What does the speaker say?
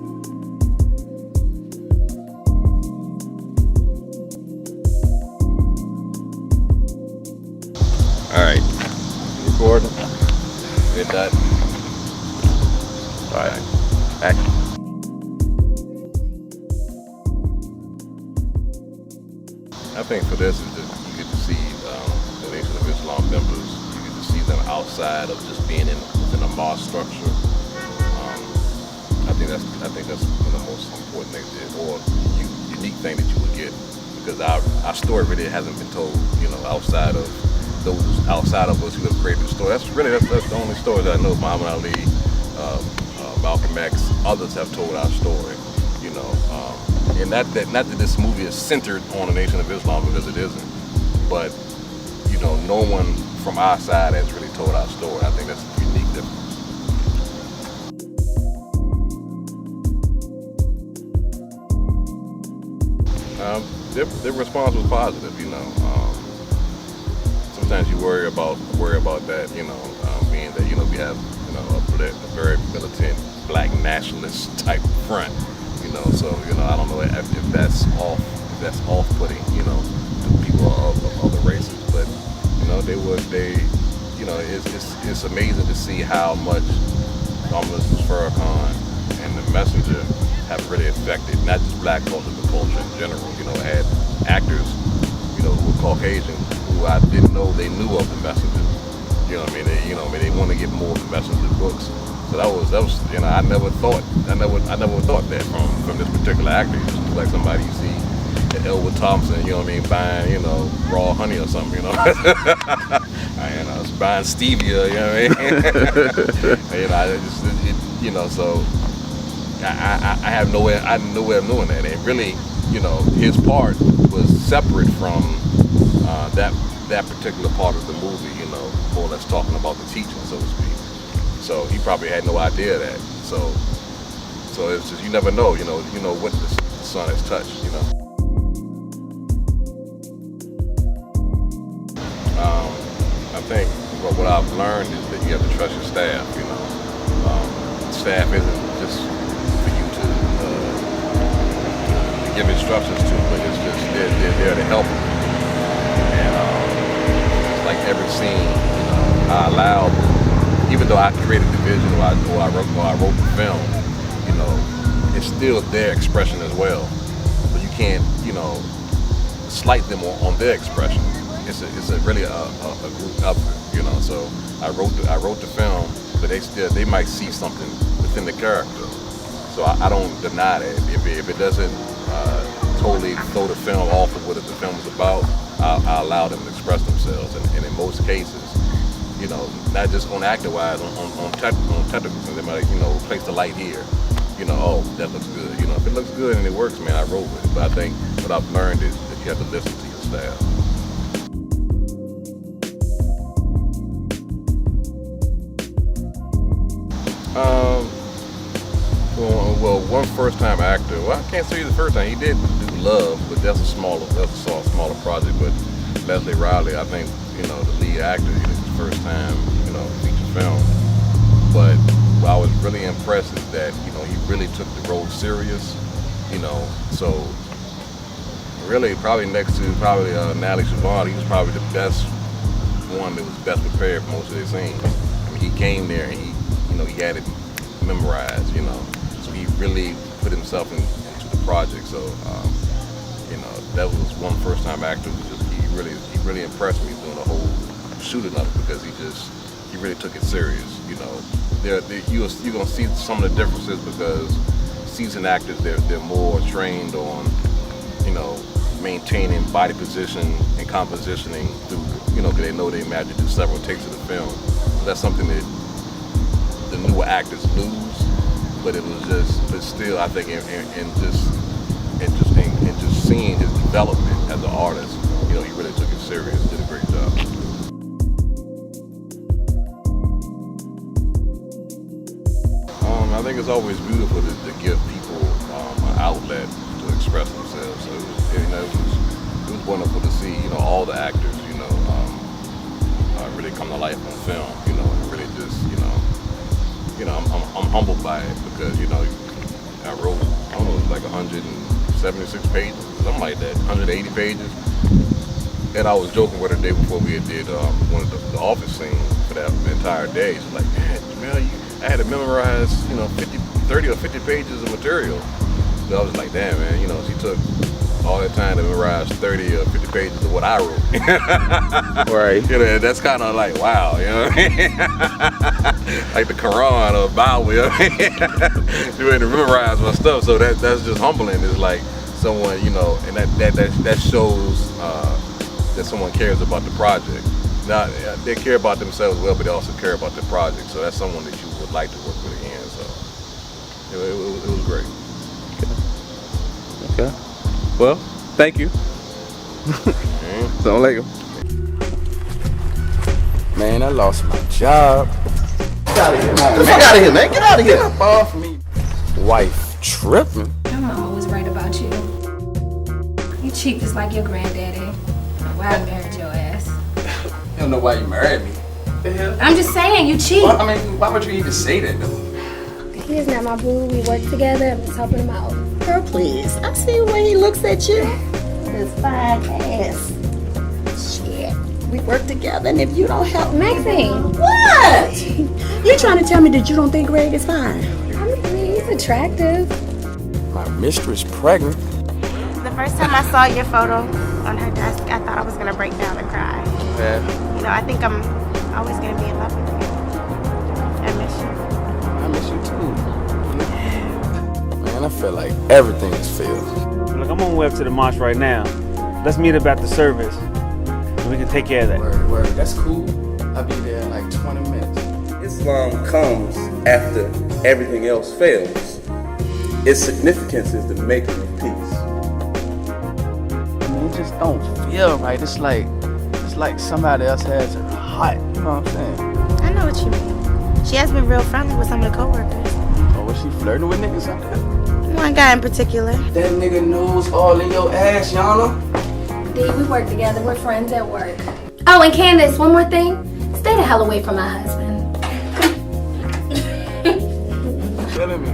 All right, recording. We're done. All right, action. I think for this is that you get to see the Nation of Islam members. You get to see them outside of just being within a mosque structure. I think that's one of the most important things, or unique thing that you would get, because our story really hasn't been told, outside of us who have created the story. That's the only story that I know. Muhammad Ali, Malcolm X, others have told our story, and not that this movie is centered on the Nation of Islam, because it isn't, but no one from our side has really told our story. I think that's a unique difference. Their response was positive, sometimes you worry about that, being that, we have, a very militant black nationalist type front, so, I don't know if that's off-putting, to people of other races, but, it's amazing to see how much Mrs. Farrakhan and the Messenger have really affected not just black culture, but culture in general. It had actors, who were Caucasian, who I didn't know they knew of the Messenger. They want to get more of the Messenger books. So that was, I never thought that from this particular actor. He just looked like somebody you see at Elwood Thompson, buying, raw honey or something, buying stevia, so I have no way of knowing that. And really, his part was separate from that particular part of the movie, more or less talking about the teaching, so to speak. So he probably had no idea of that. So it's just, you never know, what the son has touched, I think what I've learned is that you have to trust your staff, Staff isn't just for you to give instructions to, but it's just they're there to help you. And it's like every scene, I allowed, even though I created the vision or I wrote the film, it's still their expression as well. So you can't, slight them on their expression. It's really a group effort, So I wrote the film, but they might see something within the character. So I don't deny that. If it doesn't totally throw the film off of what the film is about, I allow them to express themselves. And in most cases, not just on actor-wise, on technical things, they might, place the light here. Oh, that looks good. If it looks good and it works, man, I roll with it. But I think what I've learned is that you have to listen to your staff. Well, one first-time actor. Well, I can't say he's the first time. He did do Love, but that's a smaller project. But Leslie Riley, I think, the lead actor, his first time, feature film. But what I was really impressed is that, he really took the role serious, So really, probably next to Natalie Sivan, he was probably the best one that was best prepared for most of their scenes. I mean, he came there and he had it memorized, So he really put himself into the project. So, that was one first-time actor who he really impressed me doing the whole shooting of it, because he really took it serious. You're gonna see some of the differences, because seasoned actors they're more trained on, maintaining body position and compositioning through, because they know they might have to do several takes of the film. So that's something that the newer actors lose, but still, I think in just seeing his development as an artist, he really took it serious, did a great job. I think it's always beautiful to give people an outlet to express themselves. So it was wonderful to see, all the actors, really come to life on film, and really just, I'm humbled by it, because, I 176 pages, something like that, 180 pages. And I was joking with her the day before we had did one of the office scenes for that entire day. She's like, man, Jamel, I had to memorize, 30 or 50 pages of material. So I was like, damn, man, she took all that time to memorize 30 or 50 pages of what I wrote. Right. That's kind of like, wow, what I mean? Like the Quran or Bible, you had to memorize my stuff. So that's just humbling. It's like someone, and that shows that someone cares about the project. Now, they care about themselves well, but they also care about the project. So that's someone that you would like to work with again. So it was great. Okay. Well, thank you. Assalamu alaikum. Man, I lost my job. Get out of here, man. Get the fuck out of here, man. Get out of here. Get up off me. Wife tripping. Your mama was right about you. You cheap just like your granddaddy. Why I married your ass. You don't know why you married me. The hell? I'm just saying, you cheap. Well, I mean, why would you even say that, though? He is not my boo. We work together. I'm just helping him out. Girl, please. I see when he looks at you. This fine ass. Shit. We work together, and if you don't help Maxine. What? You trying to tell me that you don't think Greg is fine? I mean, he's attractive. My mistress pregnant. The first time I saw your photo on her desk, I thought I was gonna break down and cry. Yeah. I think I'm always gonna be in love with you. I miss you. I miss you too. Man, I feel like everything is filled. Look, I'm on the way up to the mosque right now. Let's meet up at the service. And we can take care of that. Word. That's cool. I'll be there in like 20 minutes. Islam comes after everything else fails. Its significance is the making of peace. I mean, it just don't feel right. It's like somebody else has her hot. You know what I'm saying? I know what you mean. She has been real friendly with some of the coworkers. Or was she flirting with niggas out there? One guy in particular. That nigga knows all in your ass, Yana. D, we work together. We're friends at work. Oh, and Candace, one more thing. Stay the hell away from my husband. Killing me.